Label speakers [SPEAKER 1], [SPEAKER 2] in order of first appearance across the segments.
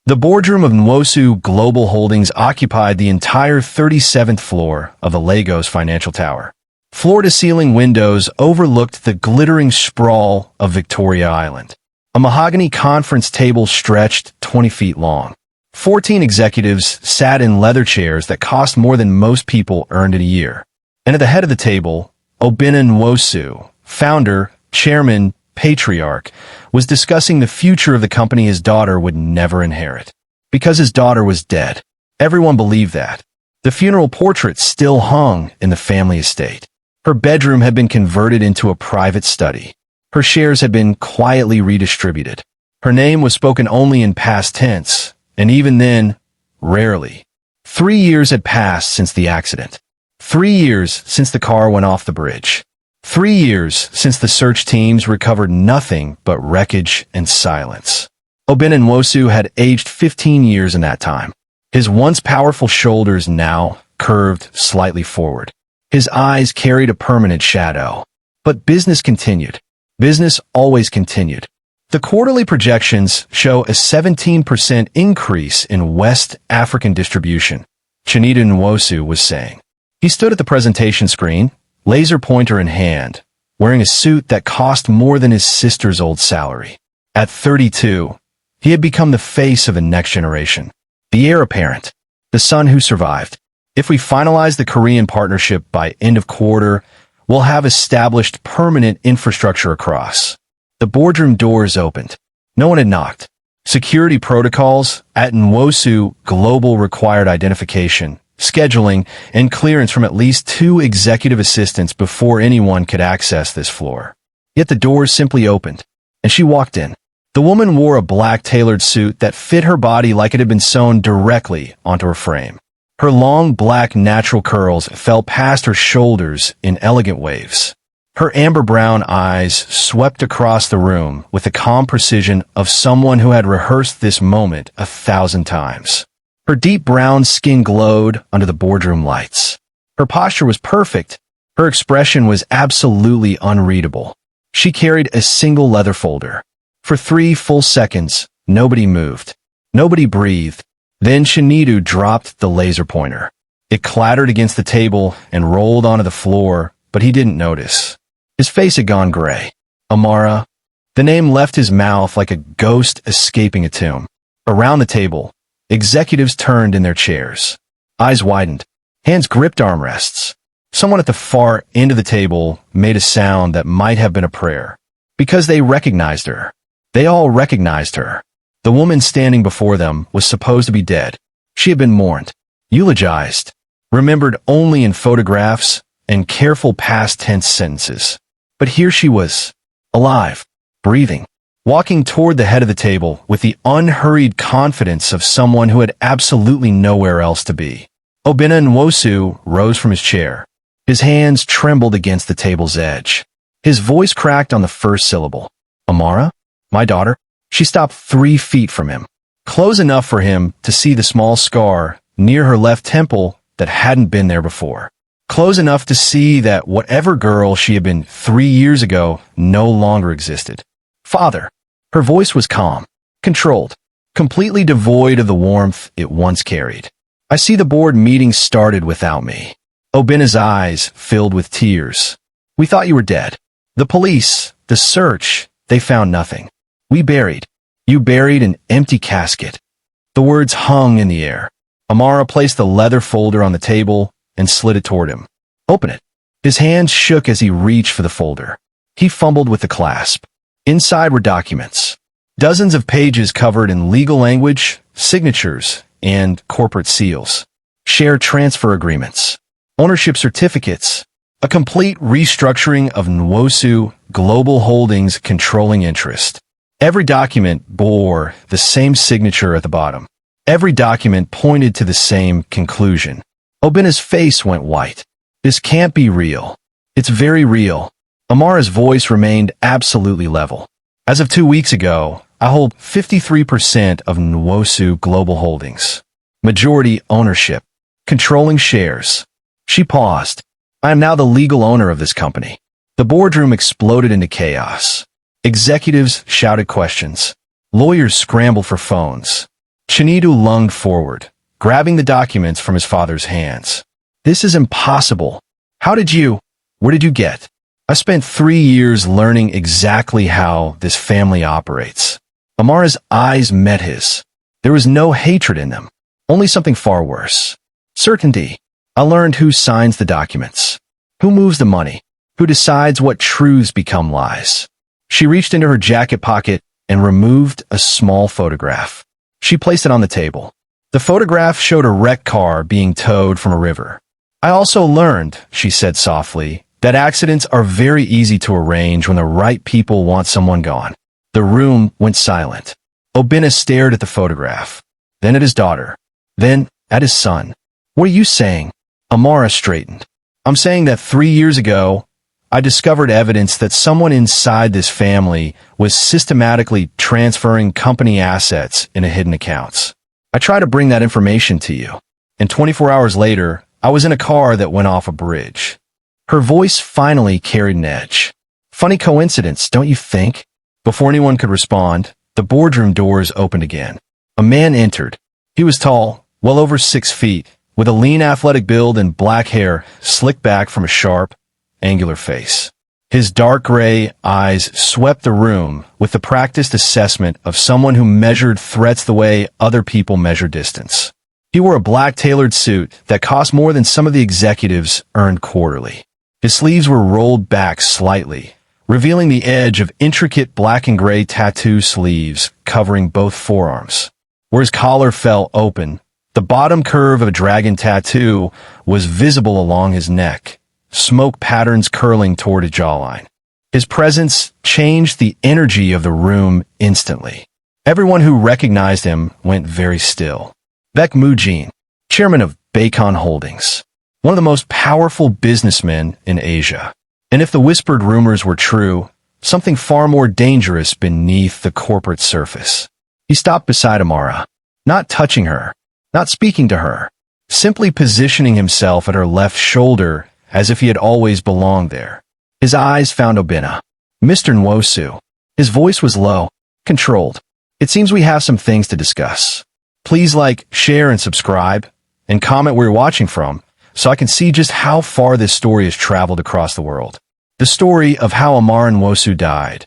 [SPEAKER 1] The boardroom of Nwosu Global Holdings occupied the entire 37th floor of the Lagos Financial Tower. Floor-to-ceiling windows overlooked the glittering sprawl of Victoria Island. A mahogany conference table stretched 20 feet long. 14 executives sat in leather chairs that cost more than most people earned in a year. And at the head of the table, Obinna Nwosu, founder, chairman, patriarch, was discussing the future of the company his daughter would never inherit. Because his daughter was dead. Everyone believed that. The funeral portrait still hung in the family estate. Her bedroom had been converted into a private study. Her shares had been quietly redistributed. Her name was spoken only in past tense, and even then, rarely. 3 years had passed since the accident. 3 years since the car went off the bridge. 3 years since the search teams recovered nothing but wreckage and silence. Obinna Nwosu had aged 15 years in that time. His once powerful shoulders now curved slightly forward. His eyes carried a permanent shadow. But business continued. Business always continued. The quarterly projections show a 17% increase in West African distribution, Chinita Nwosu was saying. He stood at the presentation screen, laser pointer in hand, wearing a suit that cost more than his sister's old salary. At 32, he had become the face of the next generation, the heir apparent, the son who survived. If we finalize the Korean partnership by end of quarter, we'll have established permanent infrastructure across. The boardroom doors opened. No one had knocked. Security protocols at Nwosu Global required identification, scheduling, and clearance from at least 2 executive assistants before anyone could access this floor. Yet the doors simply opened, and she walked in. The woman wore a black tailored suit that fit her body like it had been sewn directly onto her frame. Her long black natural curls fell past her shoulders in elegant waves. Her amber-brown eyes swept across the room with the calm precision of someone who had rehearsed this moment 1,000 times. Her deep brown skin glowed under the boardroom lights. Her posture was perfect. Her expression was absolutely unreadable. She carried a single leather folder. For 3 full seconds, nobody moved. Nobody breathed. Then Shinidu dropped the laser pointer. It clattered against the table and rolled onto the floor, but he didn't notice. His face had gone gray. Amara. The name left his mouth like a ghost escaping a tomb. Around the table, executives turned in their chairs. Eyes widened. Hands gripped armrests. Someone at the far end of the table made a sound that might have been a prayer. Because they recognized her. They all recognized her. The woman standing before them was supposed to be dead. She had been mourned, eulogized, remembered only in photographs and careful past tense sentences. But here she was, alive, breathing, walking toward the head of the table with the unhurried confidence of someone who had absolutely nowhere else to be. Obinna Nwosu rose from his chair. His hands trembled against the table's edge. His voice cracked on the first syllable. Amara? My daughter? She stopped 3 feet from him, close enough for him to see the small scar near her left temple that hadn't been there before. Close enough to see that whatever girl she had been 3 years ago no longer existed. Father. Her voice was calm, controlled, completely devoid of the warmth it once carried. I see the board meeting started without me. Obinna's eyes filled with tears. We thought you were dead. The police, the search, they found nothing. You buried an empty casket. The words hung in the air. Amara placed the leather folder on the table and slid it toward him. Open it. His hands shook as he reached for the folder. He fumbled with the clasp. Inside were documents. Dozens of pages covered in legal language, signatures, and corporate seals. Share transfer agreements. Ownership certificates. A complete restructuring of Nwosu Global Holdings' controlling interest. Every document bore the same signature at the bottom. Every document pointed to the same conclusion. Obinna's face went white. This can't be real. It's very real. Amara's voice remained absolutely level. As of 2 weeks ago, I hold 53% of Nwosu Global Holdings. Majority ownership. Controlling shares. She paused. I am now the legal owner of this company. The boardroom exploded into chaos. Executives shouted questions. Lawyers scrambled for phones. Chinedu lunged forward, grabbing the documents from his father's hands. This is impossible. Where did you get? I spent 3 years learning exactly how this family operates. Amara's eyes met his. There was no hatred in them, only something far worse. Certainty. I learned who signs the documents, who moves the money, who decides what truths become lies. She reached into her jacket pocket and removed a small photograph. She placed it on the table. The photograph showed a wrecked car being towed from a river. I also learned, she said softly, that accidents are very easy to arrange when the right people want someone gone. The room went silent. Obinna stared at the photograph, then at his daughter, then at his son. What are you saying? Amara straightened. I'm saying that 3 years ago, I discovered evidence that someone inside this family was systematically transferring company assets into hidden accounts. I tried to bring that information to you, and 24 hours later, I was in a car that went off a bridge. Her voice finally carried an edge. Funny coincidence, don't you think? Before anyone could respond, the boardroom doors opened again. A man entered. He was tall, well over 6 feet, with a lean athletic build and black hair slicked back from a sharp, angular face. His dark gray eyes swept the room with the practiced assessment of someone who measured threats the way other people measure distance. He wore a black tailored suit that cost more than some of the executives earned quarterly. His sleeves were rolled back slightly, revealing the edge of intricate black and gray tattoo sleeves covering both forearms. Where his collar fell open, the bottom curve of a dragon tattoo was visible along his neck, smoke patterns curling toward his jawline. His presence changed the energy of the room instantly. Everyone who recognized him went very still. Baek Mujin, chairman of Bacon Holdings, one of the most powerful businessmen in Asia. And if the whispered rumors were true, something far more dangerous beneath the corporate surface. He stopped beside Amara, not touching her, not speaking to her, simply positioning himself at her left shoulder as if he had always belonged there. His eyes found Obinna. Mr. Nwosu. His voice was low, controlled. It seems we have some things to discuss. Please like, share, and subscribe, and comment where you're watching from, so I can see just how far this story has traveled across the world. The story of how Amara Nwosu died,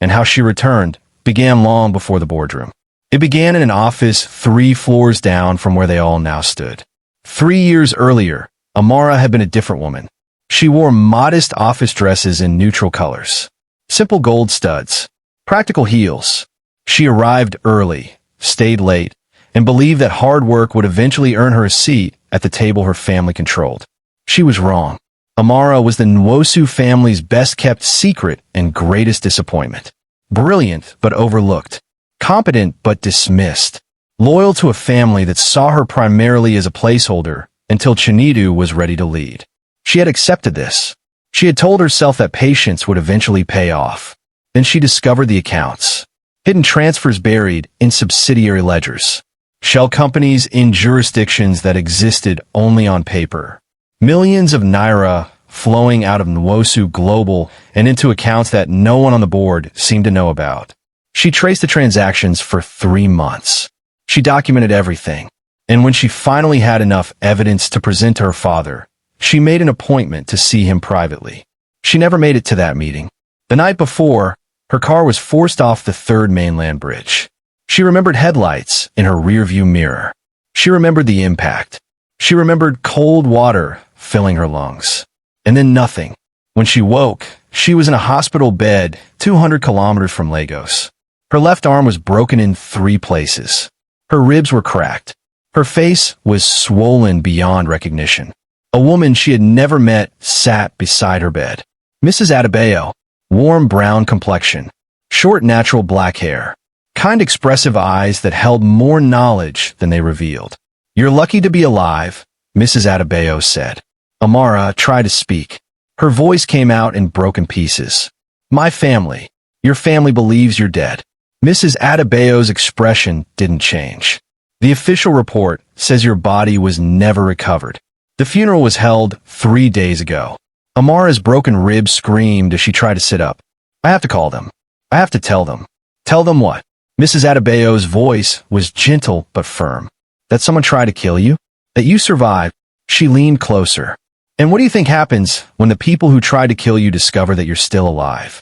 [SPEAKER 1] and how she returned, began long before the boardroom. It began in an office 3 floors down from where they all now stood. 3 years earlier, Amara had been a different woman. She wore modest office dresses in neutral colors, simple gold studs, practical heels. She arrived early, stayed late, and believed that hard work would eventually earn her a seat at the table her family controlled. She was wrong. Amara was the Nwosu family's best-kept secret and greatest disappointment. Brilliant but overlooked. Competent but dismissed. Loyal to a family that saw her primarily as a placeholder until Chinedu was ready to lead. She had accepted this. She had told herself that patience would eventually pay off. Then she discovered the accounts. Hidden transfers buried in subsidiary ledgers. Shell companies in jurisdictions that existed only on paper. Millions of naira flowing out of Nwosu Global and into accounts that no one on the board seemed to know about. She traced the transactions for 3 months. She documented everything. And when she finally had enough evidence to present to her father, she made an appointment to see him privately. She never made it to that meeting. The night before, her car was forced off the 3rd mainland bridge. She remembered headlights in her rearview mirror. She remembered the impact. She remembered cold water filling her lungs. And then nothing. When she woke, she was in a hospital bed 200 kilometers from Lagos. Her left arm was broken in 3 places. Her ribs were cracked. Her face was swollen beyond recognition. A woman she had never met sat beside her bed. Mrs. Adebayo, warm brown complexion, short natural black hair, kind expressive eyes that held more knowledge than they revealed. "You're lucky to be alive," Mrs. Adebayo said. Amara tried to speak. Her voice came out in broken pieces. "My family. Your family believes you're dead." Mrs. Adebayo's expression didn't change. "The official report says your body was never recovered. The funeral was held 3 days ago." Amara's broken ribs screamed as she tried to sit up. "I have to call them. I have to tell them." "Tell them what?" Mrs. Adebayo's voice was gentle but firm. That someone tried to kill you? That you survived? She leaned closer. And what do you think happens when the people who tried to kill you discover that you're still alive?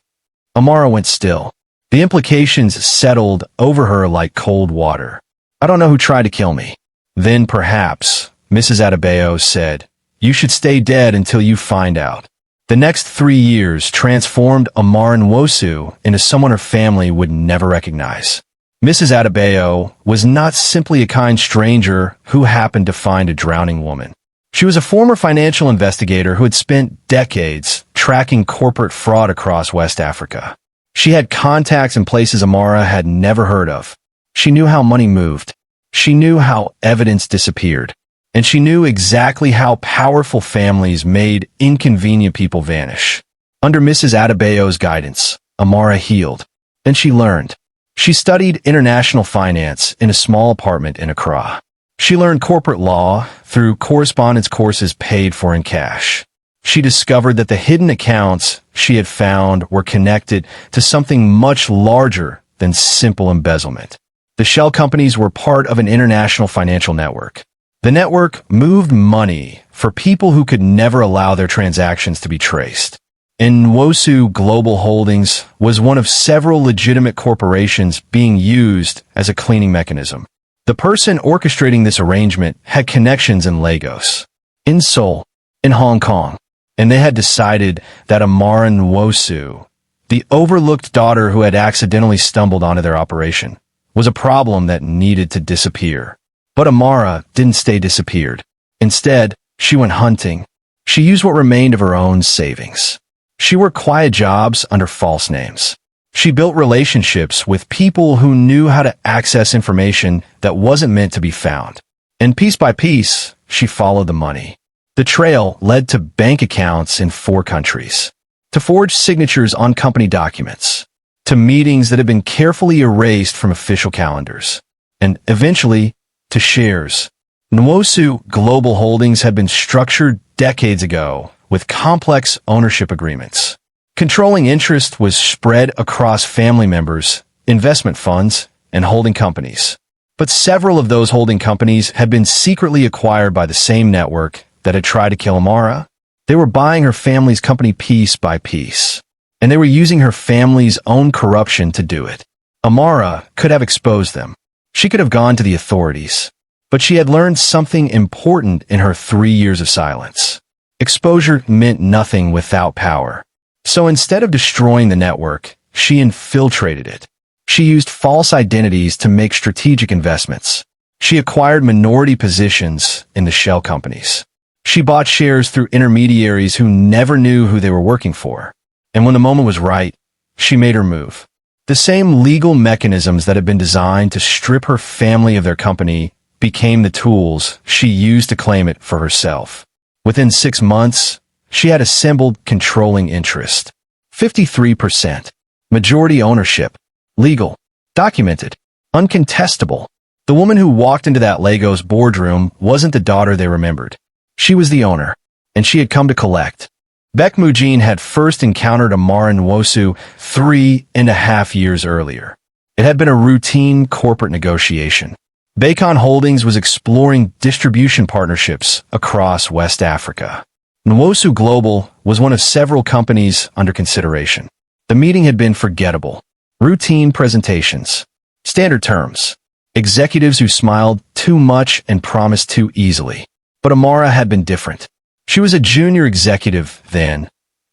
[SPEAKER 1] Amara went still. The implications settled over her like cold water. I don't know who tried to kill me. Then perhaps, Mrs. Adebayo said, you should stay dead until you find out. The next 3 years transformed Amara Nwosu into someone her family would never recognize. Mrs. Adebayo was not simply a kind stranger who happened to find a drowning woman. She was a former financial investigator who had spent decades tracking corporate fraud across West Africa. She had contacts in places Amara had never heard of. She knew how money moved. She knew how evidence disappeared. And she knew exactly how powerful families made inconvenient people vanish. Under Mrs. Adebayo's guidance, Amara healed. Then she learned. She studied international finance in a small apartment in Accra. She learned corporate law through correspondence courses paid for in cash. She discovered that the hidden accounts she had found were connected to something much larger than simple embezzlement. The shell companies were part of an international financial network. The network moved money for people who could never allow their transactions to be traced. And Nwosu Global Holdings was one of several legitimate corporations being used as a cleaning mechanism. The person orchestrating this arrangement had connections in Lagos, in Seoul, in Hong Kong, and they had decided that Amara Nwosu, the overlooked daughter who had accidentally stumbled onto their operation, was a problem that needed to disappear. But Amara didn't stay disappeared. Instead, she went hunting. She used what remained of her own savings. She worked quiet jobs under false names. She built relationships with people who knew how to access information that wasn't meant to be found. And piece by piece, she followed the money. The trail led to bank accounts in 4 countries, to forged signatures on company documents, to meetings that had been carefully erased from official calendars, and eventually, to shares. Nwosu Global Holdings had been structured decades ago with complex ownership agreements. Controlling interest was spread across family members, investment funds, and holding companies. But several of those holding companies had been secretly acquired by the same network that had tried to kill Amara. They were buying her family's company piece by piece, and they were using her family's own corruption to do it. Amara could have exposed them. She could have gone to the authorities. But she had learned something important in her 3 years of silence. Exposure meant nothing without power. So instead of destroying the network, she infiltrated it. She used false identities to make strategic investments. She acquired minority positions in the shell companies. She bought shares through intermediaries who never knew who they were working for. And when the moment was right, she made her move. The same legal mechanisms that had been designed to strip her family of their company became the tools she used to claim it for herself. Within 6 months, she had assembled controlling interest. 53%. Majority ownership. Legal. Documented. Uncontestable. The woman who walked into that Lagos boardroom wasn't the daughter they remembered. She was the owner, and she had come to collect. Beck Mujin had first encountered Amara Nwosu 3.5 years earlier. It had been a routine corporate negotiation. Bacon Holdings was exploring distribution partnerships across West Africa. Nwosu Global was one of several companies under consideration. The meeting had been forgettable. Routine presentations. Standard terms. Executives who smiled too much and promised too easily. But Amara had been different. She was a junior executive then,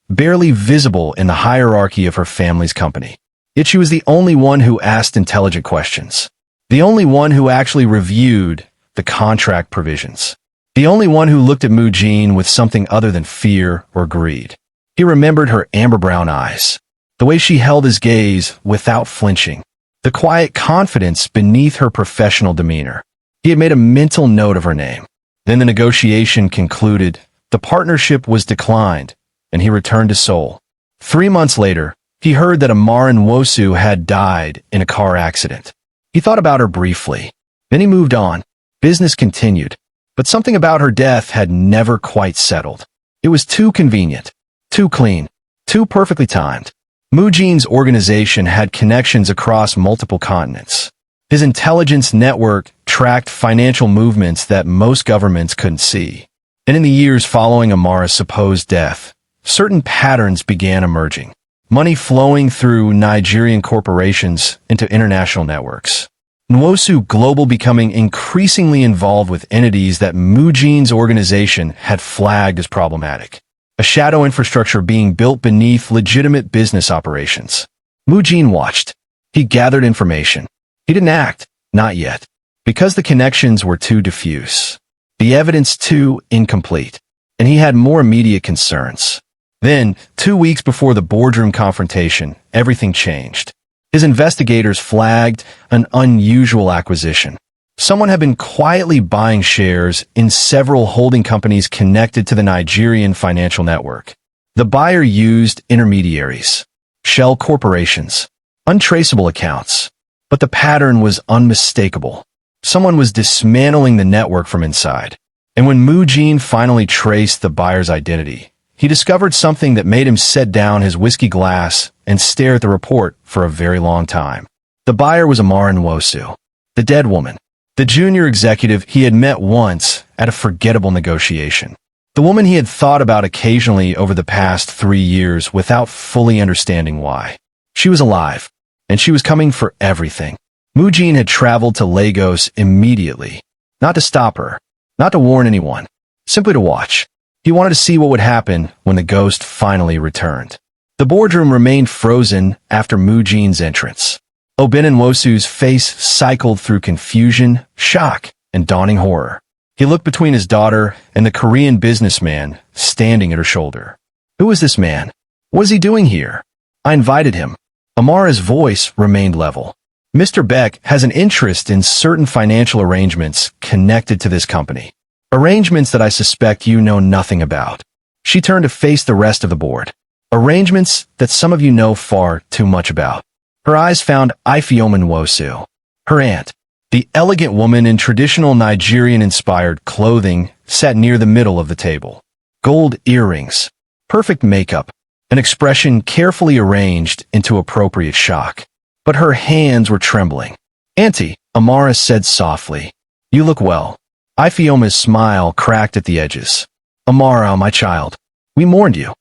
[SPEAKER 1] barely visible in the hierarchy of her family's company. Yet she was the only one who asked intelligent questions. The only one who actually reviewed the contract provisions. The only one who looked at Mujin with something other than fear or greed. He remembered her amber-brown eyes, the way she held his gaze without flinching, the quiet confidence beneath her professional demeanor. He had made a mental note of her name. Then the negotiation concluded, the partnership was declined, and he returned to Seoul. 3 months later, he heard that Amara Nwosu had died in a car accident. He thought about her briefly. Then he moved on. Business continued. But something about her death had never quite settled. It was too convenient, too clean, too perfectly timed. Mujin's organization had connections across multiple continents. His intelligence network tracked financial movements that most governments couldn't see. And in the years following Amara's supposed death, certain patterns began emerging. Money flowing through Nigerian corporations into international networks. Nwosu Global becoming increasingly involved with entities that Mujin's organization had flagged as problematic. A shadow infrastructure being built beneath legitimate business operations. Mujin watched. He gathered information. He didn't act, not yet, because the connections were too diffuse. The evidence too incomplete, and he had more immediate concerns. Then, 2 weeks before the boardroom confrontation, everything changed. His investigators flagged an unusual acquisition. Someone had been quietly buying shares in several holding companies connected to the Nigerian financial network. The buyer used intermediaries, shell corporations, untraceable accounts. But the pattern was unmistakable. Someone was dismantling the network from inside. And when Mujin finally traced the buyer's identity, he discovered something that made him set down his whiskey glass and stare at the report for a very long time. The buyer was Amara Nwosu, the dead woman, the junior executive he had met once at a forgettable negotiation. The woman he had thought about occasionally over the past 3 years without fully understanding why. She was alive, and she was coming for everything. Mujin had traveled to Lagos immediately, not to stop her, not to warn anyone, simply to watch. He wanted to see what would happen when the ghost finally returned. The boardroom remained frozen after Mujin's entrance. Obin Nwosu's face cycled through confusion, shock, and dawning horror. He looked between his daughter and the Korean businessman standing at her shoulder. Who was this man? What is he doing here? I invited him. Amara's voice remained level. Mr. Beck has an interest in certain financial arrangements connected to this company. Arrangements that I suspect you know nothing about. She turned to face the rest of the board. Arrangements that some of you know far too much about. Her eyes found Ifeoma Nwosu, her aunt. The elegant woman in traditional Nigerian-inspired clothing sat near the middle of the table. Gold earrings, perfect makeup, an expression carefully arranged into appropriate shock. But her hands were trembling. Auntie, Amara said softly, you look well. Ifeoma's smile cracked at the edges. Amara, my child, we mourned you.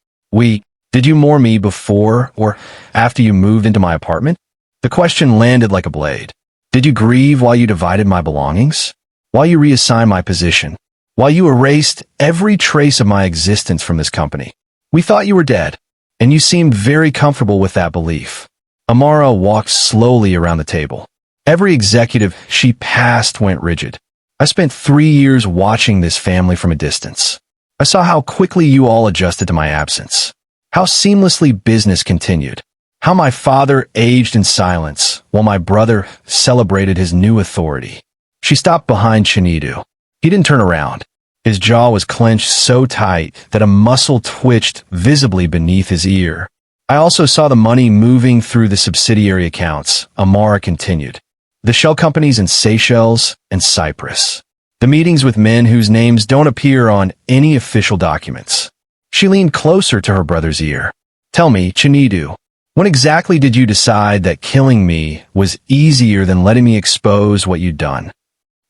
[SPEAKER 1] Did you mourn me before or after you moved into my apartment? The question landed like a blade. Did you grieve while you divided my belongings? While you reassigned my position? While you erased every trace of my existence from this company? We thought you were dead, and you seemed very comfortable with that belief. Amara walked slowly around the table. Every executive she passed went rigid. I spent 3 years watching this family from a distance. I saw how quickly you all adjusted to my absence. How seamlessly business continued. How my father aged in silence while my brother celebrated his new authority. She stopped behind Chinedu. He didn't turn around. His jaw was clenched so tight that a muscle twitched visibly beneath his ear. I also saw the money moving through the subsidiary accounts, Amara continued. The shell companies in Seychelles and Cyprus. The meetings with men whose names don't appear on any official documents. She leaned closer to her brother's ear. Tell me, Chinedu, when exactly did you decide that killing me was easier than letting me expose what you'd done?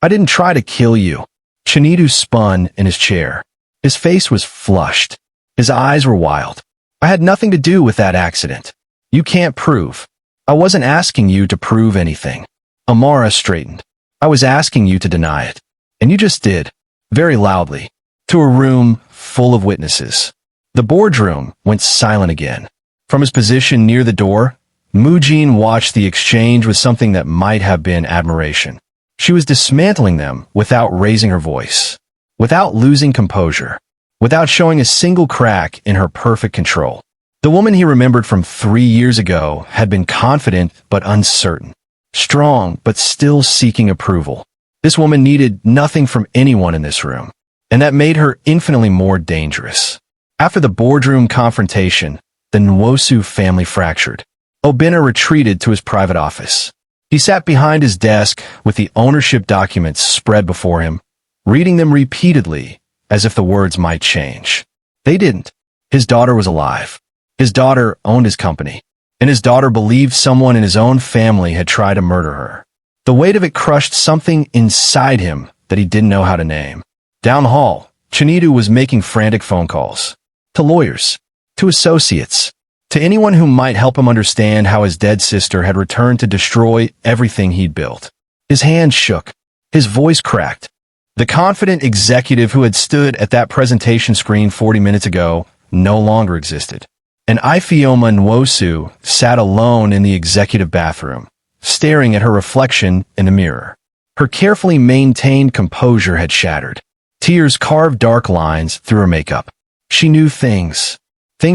[SPEAKER 1] I didn't try to kill you. Chinedu spun in his chair. His face was flushed. His eyes were wild. I had nothing to do with that accident. You can't prove. I wasn't asking you to prove anything. Amara straightened. I was asking you to deny it. And you just did, very loudly, to a room full of witnesses. The boardroom went silent again. From his position near the door, Mujin watched the exchange with something that might have been admiration. She was dismantling them without raising her voice, without losing composure, without showing a single crack in her perfect control. The woman he remembered from 3 years ago had been confident but uncertain, strong but still seeking approval. This woman needed nothing from anyone in this room, and that made her infinitely more dangerous. After the boardroom confrontation, the Nwosu family fractured. Obinna retreated to his private office. He sat behind his desk with the ownership documents spread before him, reading them repeatedly as if the words might change. They didn't. His daughter was alive. His daughter owned his company. and his daughter believed someone in his own family had tried to murder her. The weight of it crushed something inside him that he didn't know how to name. Down the hall, Chinidu was making frantic phone calls. To lawyers, to associates, to anyone who might help him understand how his dead sister had returned to destroy everything he'd built. His hands shook. His voice cracked. The confident executive who had stood at that presentation screen 40 minutes ago no longer existed. And Ifeoma Nwosu sat alone in the executive bathroom, staring at her reflection in the mirror. Her carefully maintained composure had shattered. Tears carved dark lines through her makeup. She knew things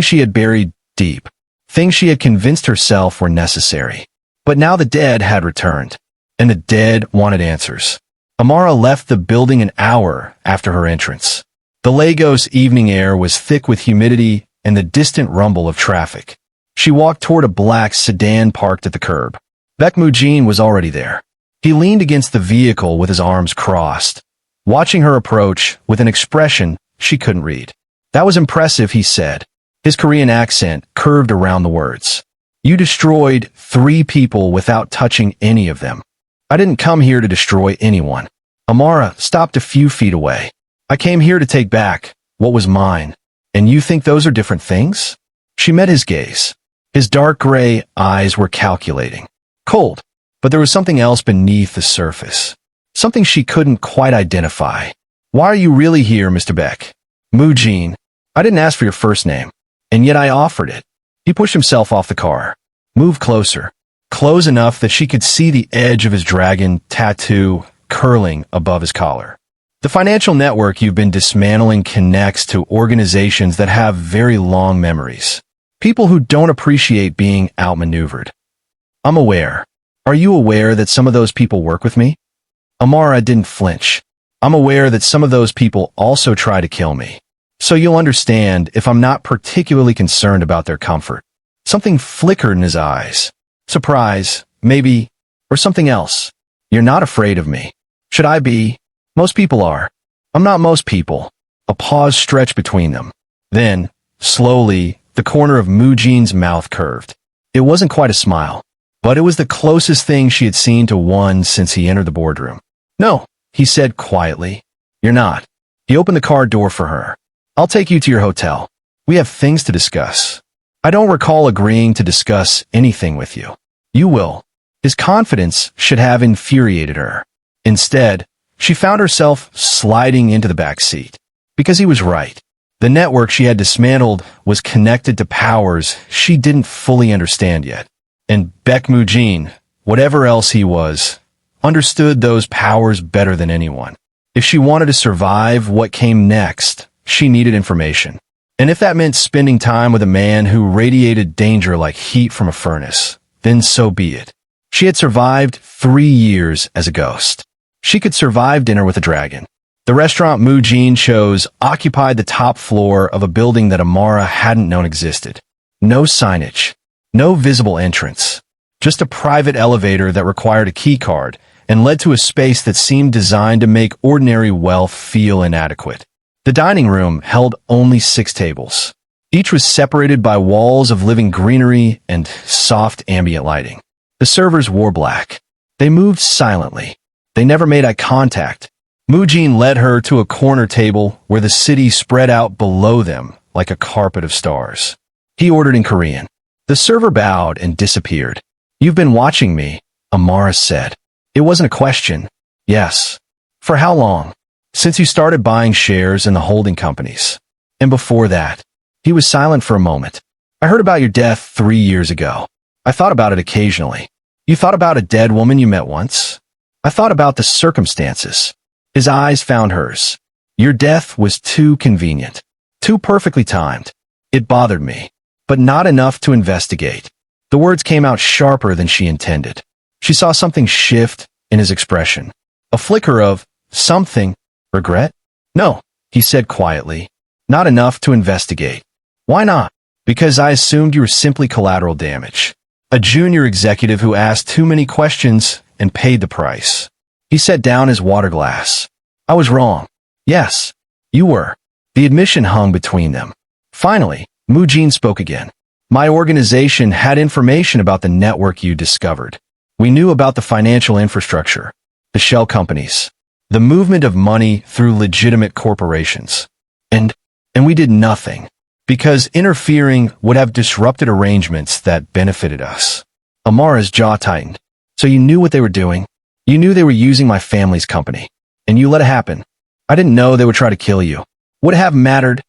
[SPEAKER 1] she had buried deep, things she had convinced herself were necessary. But now the dead had returned, and the dead wanted answers. Amara left the building an hour after her entrance. The Lagos evening air was thick with humidity and the distant rumble of traffic. She walked toward a black sedan parked at the curb. Bekmujin was already there. He leaned against the vehicle with his arms crossed, watching her approach with an expression she couldn't read. That was impressive, he said. His Korean accent curved around the words. You destroyed 3 people without touching any of them. I didn't come here to destroy anyone. Amara stopped a few feet away. I came here to take back what was mine. And you think those are different things? She met his gaze. His dark gray eyes were calculating. Cold. But there was something else beneath the surface. Something she couldn't quite identify. Why are you really here, Mr. Beck? Mujin. I didn't ask for your first name. And yet I offered it. He pushed himself off the car. Move closer. Close enough that she could see the edge of his dragon tattoo curling above his collar. The financial network you've been dismantling connects to organizations that have very long memories. People who don't appreciate being outmaneuvered. I'm aware. Are you aware that some of those people work with me? Amara didn't flinch. I'm aware that some of those people also try to kill me. So you'll understand if I'm not particularly concerned about their comfort. Something flickered in his eyes. Surprise, maybe, or something else. You're not afraid of me. Should I be? Most people are. I'm not most people. A pause stretched between them. Then, slowly, the corner of Mujin's mouth curved. It wasn't quite a smile, but it was the closest thing she had seen to one since he entered the boardroom. No, he said quietly. You're not. He opened the car door for her. I'll take you to your hotel. We have things to discuss. I don't recall agreeing to discuss anything with you. You will. His confidence should have infuriated her. Instead, she found herself sliding into the back seat. Because he was right. The network she had dismantled was connected to powers she didn't fully understand yet. And Bekmujin, whatever else he was, understood those powers better than anyone. If she wanted to survive what came next, she needed information. And if that meant spending time with a man who radiated danger like heat from a furnace, then so be it. She had survived 3 years as a ghost. She could survive dinner with a dragon. The restaurant Mujin chose occupied the top floor of a building that Amara hadn't known existed. No signage, no visible entrance, just a private elevator that required a key card and led to a space that seemed designed to make ordinary wealth feel inadequate. The dining room held only 6 tables. Each was separated by walls of living greenery and soft ambient lighting. The servers wore black. They moved silently. They never made eye contact. Mujin led her to a corner table where the city spread out below them like a carpet of stars. He ordered in Korean. The server bowed and disappeared. You've been watching me, Amara said. It wasn't a question. Yes. For how long? Since you started buying shares in the holding companies. And before that. He was silent for a moment. I heard about your death 3 years ago. I thought about it occasionally. You thought about a dead woman you met once? I thought about the circumstances. His eyes found hers. Your death was too convenient. Too perfectly timed. It bothered me. But not enough to investigate. The words came out sharper than she intended. She saw something shift in his expression. A flicker of something. Regret? No, he said quietly. Not enough to investigate. Why not? Because I assumed you were simply collateral damage. A junior executive who asked too many questions and paid the price. He set down his water glass. I was wrong. Yes, you were. The admission hung between them. Finally, Mujin spoke again. My organization had information about the network you discovered. We knew about the financial infrastructure, the shell companies, the movement of money through legitimate corporations. And we did nothing, because interfering would have disrupted arrangements that benefited us. Amara's jaw tightened. So you knew what they were doing? You knew they were using my family's company, and you let it happen. I didn't know they would try to kill you. Would it have mattered?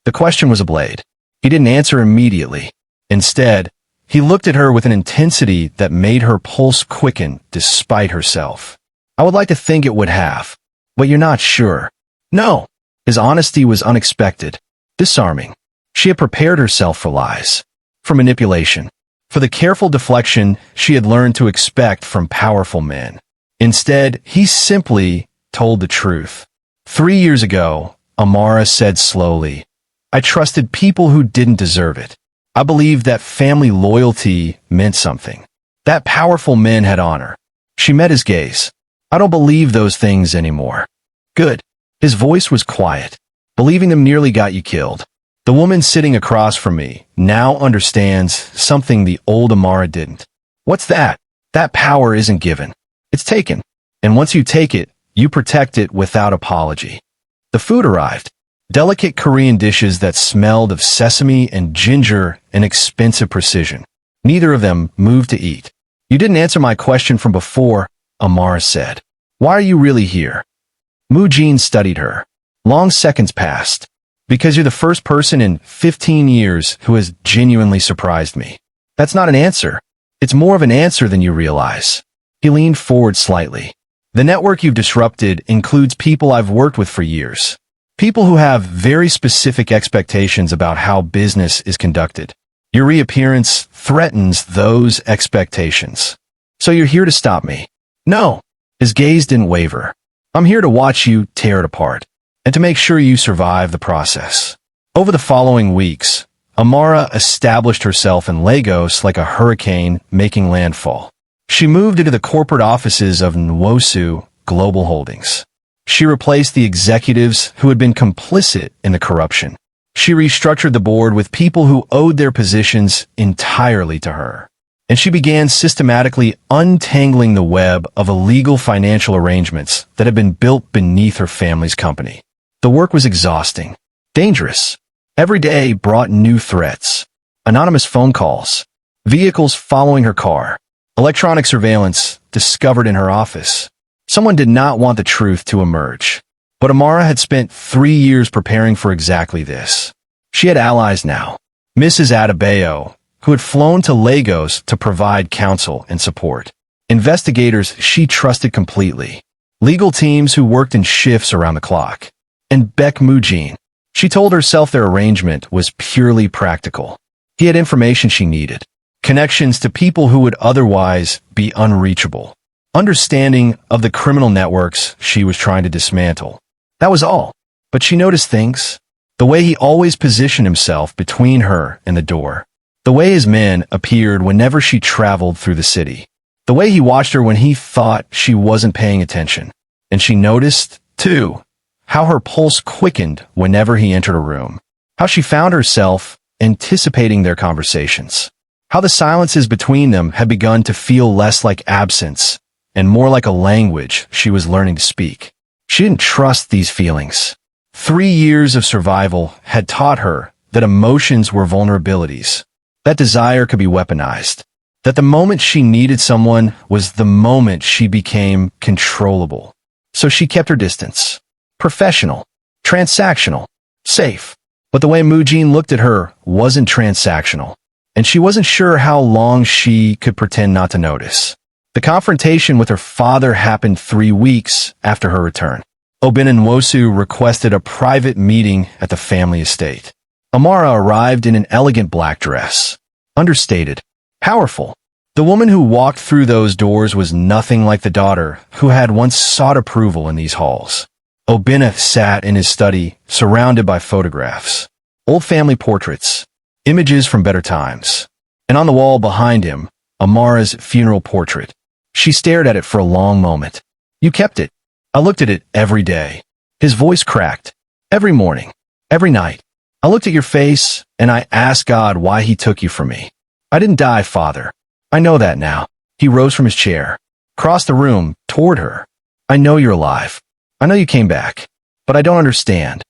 [SPEAKER 1] The question was a blade. He didn't answer immediately. Instead, he looked at her with an intensity that made her pulse quicken despite herself. I would like to think it would have, but you're not sure. No. His honesty was unexpected, disarming. She had prepared herself for lies, for manipulation, for the careful deflection she had learned to expect from powerful men. Instead, he simply told the truth. 3 years ago, Amara said slowly, I trusted people who didn't deserve it. I believed that family loyalty meant something, that powerful men had honor. She met his gaze. I don't believe those things anymore. Good. His voice was quiet. Believing them nearly got you killed. The woman sitting across from me now understands something the old Amara didn't. What's that? That power isn't given. It's taken. And once you take it, you protect it without apology. The food arrived. Delicate Korean dishes that smelled of sesame and ginger in expensive precision. Neither of them moved to eat. You didn't answer my question from before, Amara said. Why are you really here? Moojin studied her. Long seconds passed. Because you're the first person in 15 years who has genuinely surprised me. That's not an answer. It's more of an answer than you realize. He leaned forward slightly. The network you've disrupted includes people I've worked with for years. People who have very specific expectations about how business is conducted. Your reappearance threatens those expectations. So you're here to stop me? No. His gaze didn't waver. I'm here to watch you tear it apart, and to make sure you survive the process. Over the following weeks, Amara established herself in Lagos like a hurricane making landfall. She moved into the corporate offices of Nwosu Global Holdings. She replaced the executives who had been complicit in the corruption. She restructured the board with people who owed their positions entirely to her. And she began systematically untangling the web of illegal financial arrangements that had been built beneath her family's company. The work was exhausting, dangerous. Every day brought new threats. Anonymous phone calls, vehicles following her car, electronic surveillance discovered in her office. Someone did not want the truth to emerge. But Amara had spent 3 years preparing for exactly this. She had allies now. Mrs. Adebayo, who had flown to Lagos to provide counsel and support. Investigators she trusted completely. Legal teams who worked in shifts around the clock. And Beck Moojin. She told herself their arrangement was purely practical. He had information she needed. Connections to people who would otherwise be unreachable. Understanding of the criminal networks she was trying to dismantle. That was all. But she noticed things. The way he always positioned himself between her and the door. The way his men appeared whenever she traveled through the city. The way he watched her when he thought she wasn't paying attention. And she noticed, too, how her pulse quickened whenever he entered a room. How she found herself anticipating their conversations. How the silences between them had begun to feel less like absence and more like a language she was learning to speak. She didn't trust these feelings. 3 years of survival had taught her that emotions were vulnerabilities, that desire could be weaponized, that the moment she needed someone was the moment she became controllable. So she kept her distance. Professional, transactional, safe. But the way Moojin looked at her wasn't transactional, and she wasn't sure how long she could pretend not to notice. The confrontation with her father happened 3 weeks after her return. Obin and Nwosu requested a private meeting at the family estate. Amara arrived in an elegant black dress. Understated. Powerful. The woman who walked through those doors was nothing like the daughter who had once sought approval in these halls. Obina sat in his study, surrounded by photographs. Old family portraits. Images from better times. And on the wall behind him, Amara's funeral portrait. She stared at it for a long moment. You kept it. I looked at it every day. His voice cracked. Every morning. Every night. I looked at your face, and I asked God why he took you from me. I didn't die, Father. I know that now. He rose from his chair, crossed the room, toward her. I know you're alive. I know you came back. But I don't understand.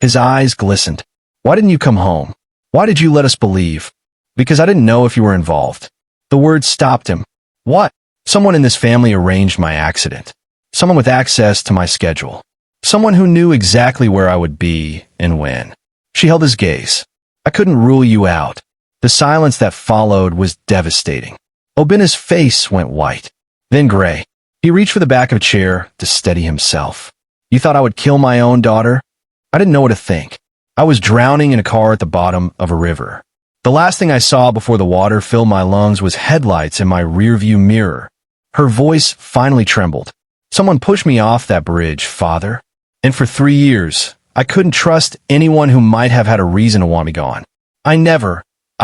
[SPEAKER 1] His eyes glistened. Why didn't you come home? Why did you let us believe? Because I didn't know if you were involved. The words stopped him. What? Someone in this family arranged my accident. Someone with access to my schedule. Someone who knew exactly where I would be and when. She held his gaze. I couldn't rule you out. The silence that followed was devastating. Obina's face went white, then gray. He reached for the back of a chair to steady himself. You thought I would kill my own daughter? I didn't know what to think. I was drowning in a car at the bottom of a river. The last thing I saw before the water filled my lungs was headlights in my rearview mirror. Her voice finally trembled. Someone pushed me off that bridge, Father. And for 3 years, I couldn't trust anyone who might have had a reason to want me gone. I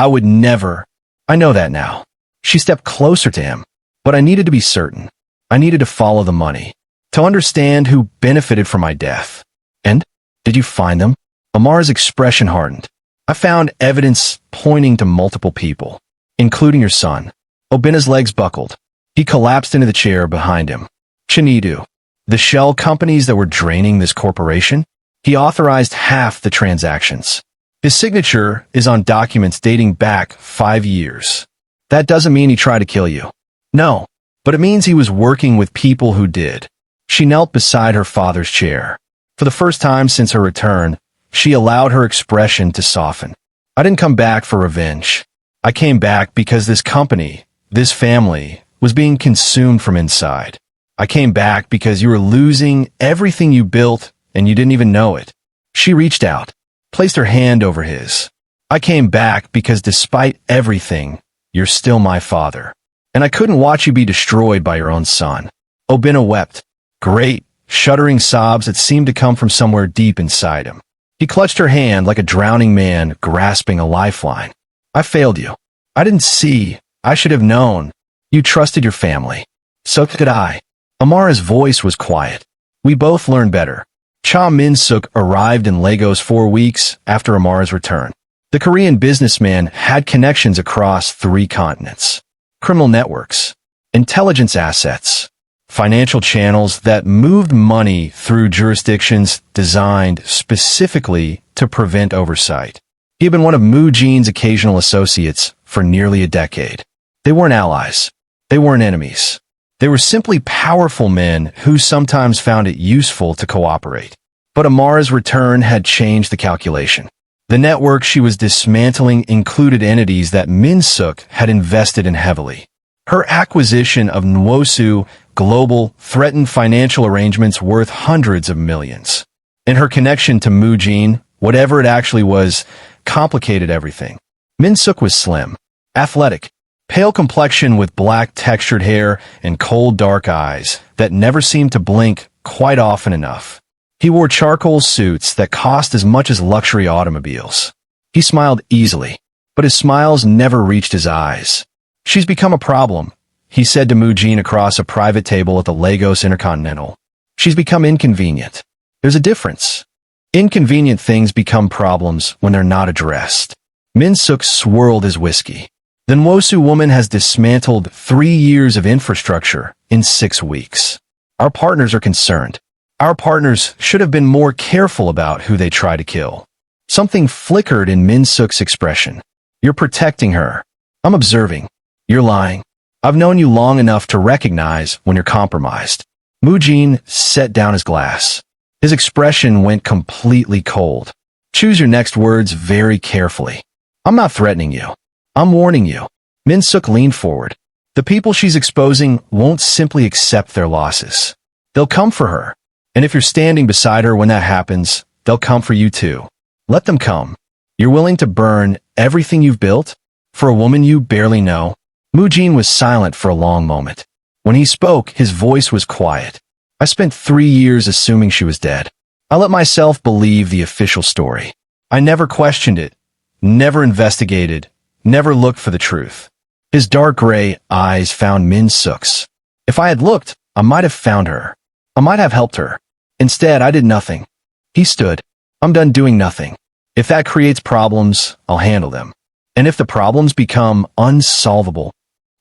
[SPEAKER 1] would never. I know that now. She stepped closer to him. But I needed to be certain. I needed to follow the money. To understand who benefited from my death. And? Did you find them? Amara's expression hardened. I found evidence pointing to multiple people, including your son. Obina's legs buckled. He collapsed into the chair behind him. Chinidu, the shell companies that were draining this corporation? He authorized half the transactions. His signature is on documents dating back 5 years. That doesn't mean he tried to kill you. No, but it means he was working with people who did. She knelt beside her father's chair. For the first time since her return, she allowed her expression to soften. I didn't come back for revenge. I came back because this company, this family, was being consumed from inside. I came back because you were losing everything you built and you didn't even know it. She reached out, placed her hand over his. I came back because despite everything, you're still my father. And I couldn't watch you be destroyed by your own son. Obina wept. Great, shuddering sobs that seemed to come from somewhere deep inside him. He clutched her hand like a drowning man grasping a lifeline. I failed you. I didn't see. I should have known. You trusted your family. So did I. Amara's voice was quiet. We both learned better. Cha Min-suk arrived in Lagos 4 weeks after Amara's return. The Korean businessman had connections across 3 continents. Criminal networks, intelligence assets, financial channels that moved money through jurisdictions designed specifically to prevent oversight. He had been one of Moo Jin's occasional associates for nearly a decade. They weren't allies. They weren't enemies. They were simply powerful men who sometimes found it useful to cooperate. But Amara's return had changed the calculation. The network she was dismantling included entities that Min-suk had invested in heavily. Her acquisition of Nwosu Global threatened financial arrangements worth hundreds of millions. And her connection to Moo Jin, whatever it actually was, complicated everything. Min-suk was slim, athletic, pale complexion with black textured hair and cold dark eyes that never seemed to blink quite often enough. He wore charcoal suits that cost as much as luxury automobiles. He smiled easily, but his smiles never reached his eyes. She's become a problem, he said to Moo Jin across a private table at the Lagos Intercontinental. She's become inconvenient. There's a difference. Inconvenient things become problems when they're not addressed. Min-suk swirled his whiskey. The Nwosu woman has dismantled 3 years of infrastructure in 6 weeks. Our partners are concerned. Our partners should have been more careful about who they try to kill. Something flickered in Min-suk's expression. You're protecting her. I'm observing. You're lying. I've known you long enough to recognize when you're compromised. Moo Jin set down his glass. His expression went completely cold. Choose your next words very carefully. I'm not threatening you. I'm warning you. Min-suk leaned forward. The people she's exposing won't simply accept their losses. They'll come for her. And if you're standing beside her when that happens, they'll come for you too. Let them come. You're willing to burn everything you've built? For a woman you barely know? Moo Jin was silent for a long moment. When he spoke, his voice was quiet. I spent 3 years assuming she was dead. I let myself believe the official story. I never questioned it, never investigated, never looked for the truth. His dark gray eyes found Min-suk's. If I had looked, I might have found her. I might have helped her. Instead, I did nothing. He stood. I'm done doing nothing. If that creates problems, I'll handle them. And if the problems become unsolvable,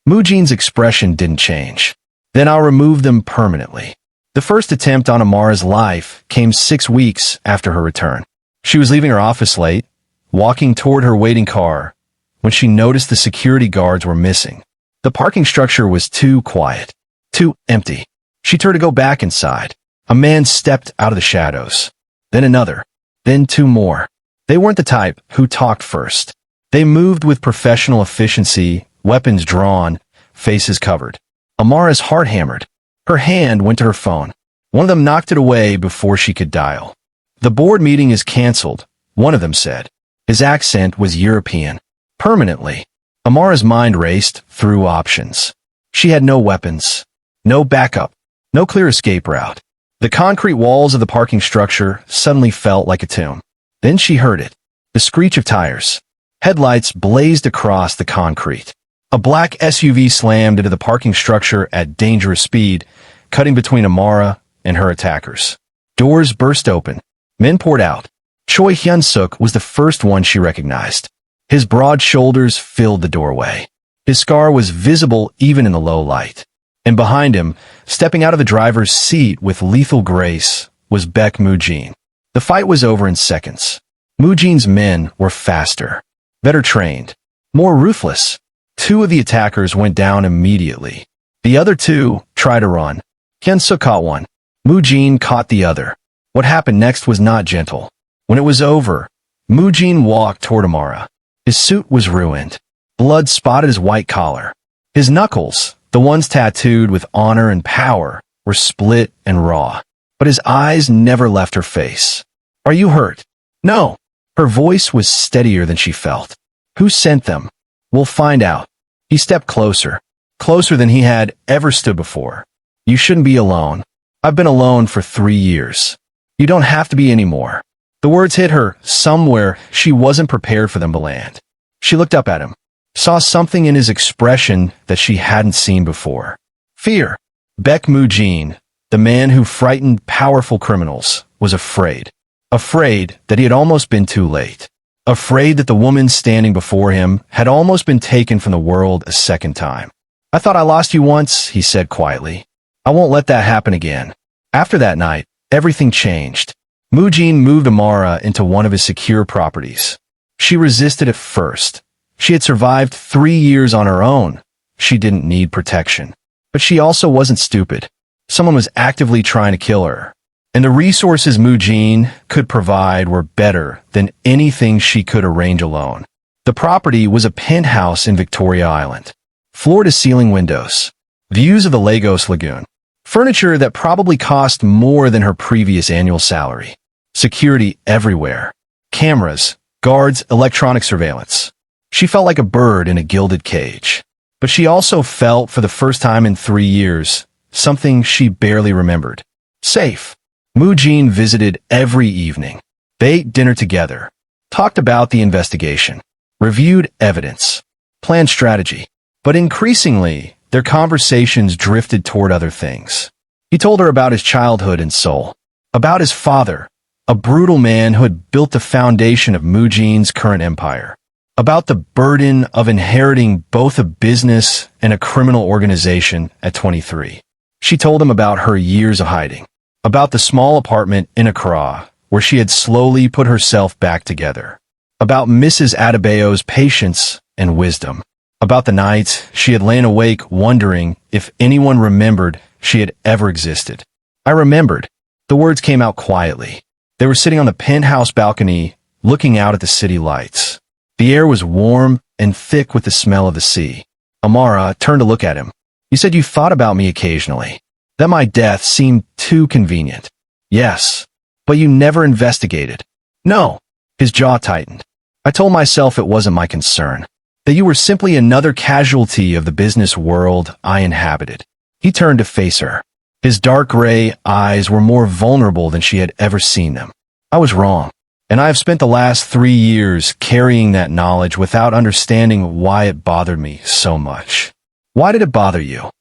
[SPEAKER 1] Moojin's expression didn't change. Then I'll remove them permanently. The first attempt on Amara's life came 6 weeks after her return. She was leaving her office late, walking toward her waiting car, when she noticed the security guards were missing. The parking structure was too quiet, too empty. She turned to go back inside. A man stepped out of the shadows. Then another. Then 2 more. They weren't the type who talked first. They moved with professional efficiency, weapons drawn, faces covered. Amara's heart hammered. Her hand went to her phone. One of them knocked it away before she could dial. "The board meeting is canceled," one of them said. His accent was European. Permanently. Amara's mind raced through options. She had no weapons, no backup, no clear escape route. The concrete walls of the parking structure suddenly felt like a tomb. Then she heard it. The screech of tires. Headlights blazed across the concrete. A black SUV slammed into the parking structure at dangerous speed, cutting between Amara and her attackers. Doors burst open. Men poured out. Choi Hyun-suk was the first one she recognized. His broad shoulders filled the doorway. His scar was visible even in the low light. And behind him, stepping out of the driver's seat with lethal grace, was Baek Moojin. The fight was over in seconds. Moojin's men were faster, better trained, more ruthless. 2 of the attackers went down immediately. The other 2 tried to run. Hyun-suk caught one. Moojin caught the other. What happened next was not gentle. When it was over, Moojin walked toward Amara. His suit was ruined. Blood spotted his white collar. His knuckles, the ones tattooed with honor and power, were split and raw. But his eyes never left her face. "Are you hurt?" "No." Her voice was steadier than she felt. "Who sent them?" "We'll find out." He stepped closer. Closer than he had ever stood before. "You shouldn't be alone. I've been alone for 3 years. You don't have to be anymore." The words hit her somewhere she wasn't prepared for them to land. She looked up at him, saw something in his expression that she hadn't seen before. Fear. Baek Moojin, the man who frightened powerful criminals, was afraid. Afraid that he had almost been too late. Afraid that the woman standing before him had almost been taken from the world a second time. "I thought I lost you once," he said quietly. "I won't let that happen again." After that night, everything changed. Moojin moved Amara into one of his secure properties. She resisted at first. She had survived 3 years on her own. She didn't need protection. But she also wasn't stupid. Someone was actively trying to kill her. And the resources Moojin could provide were better than anything she could arrange alone. The property was a penthouse in Victoria Island. Floor-to-ceiling windows. Views of the Lagos Lagoon. Furniture that probably cost more than her previous annual salary. Security everywhere. Cameras, guards, electronic surveillance. She felt like a bird in a gilded cage. But she also felt, for the first time in 3 years, something she barely remembered. Safe. Moojin visited every evening. They ate dinner together. Talked about the investigation. Reviewed evidence. Planned strategy. But increasingly, their conversations drifted toward other things. He told her about his childhood in Seoul. About his father, a brutal man who had built the foundation of Moojin's current empire. About the burden of inheriting both a business and a criminal organization at 23. She told him about her years of hiding. About the small apartment in Accra, where she had slowly put herself back together. About Mrs. Adebayo's patience and wisdom. About the nights she had lain awake wondering if anyone remembered she had ever existed. "I remembered." The words came out quietly. They were sitting on the penthouse balcony, looking out at the city lights. The air was warm and thick with the smell of the sea. Amara turned to look at him. "You said you thought about me occasionally. That my death seemed too convenient." "Yes, but you never investigated." "No." His jaw tightened. "I told myself it wasn't my concern. That you were simply another casualty of the business world I inhabited." He turned to face her. His dark gray eyes were more vulnerable than she had ever seen them. "I was wrong. And I have spent the last 3 years carrying that knowledge without understanding why it bothered me so much." "Why did it bother you?"